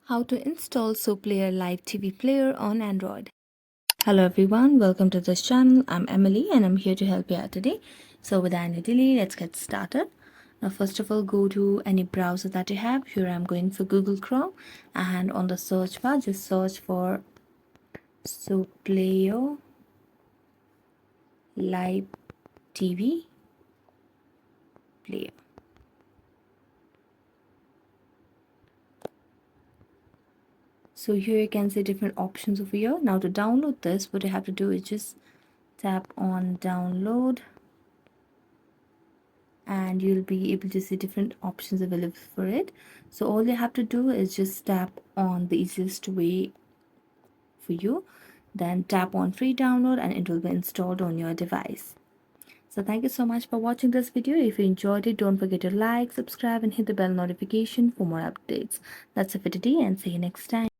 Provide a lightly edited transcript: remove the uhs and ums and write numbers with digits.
How to install SOPlayer live TV player on Android. Hello everyone, welcome to this channel. I'm Emily and I'm here to help you out today. So without any delay, let's get started. Now first of all, go to any browser that you have. Here I'm going for Google Chrome, and on the search bar just search for SOPlayer live TV player. So here you can see different options over here. Now to download this, what you have to do is just tap on download, and you'll be able to see different options available for it. So all you have to do is just tap on the easiest way for you, then tap on free download, and it will be installed on your device. So thank you so much for watching this video. If you enjoyed it, don't forget to like, subscribe, and hit the bell notification for more updates. That's it for today, and see you next time.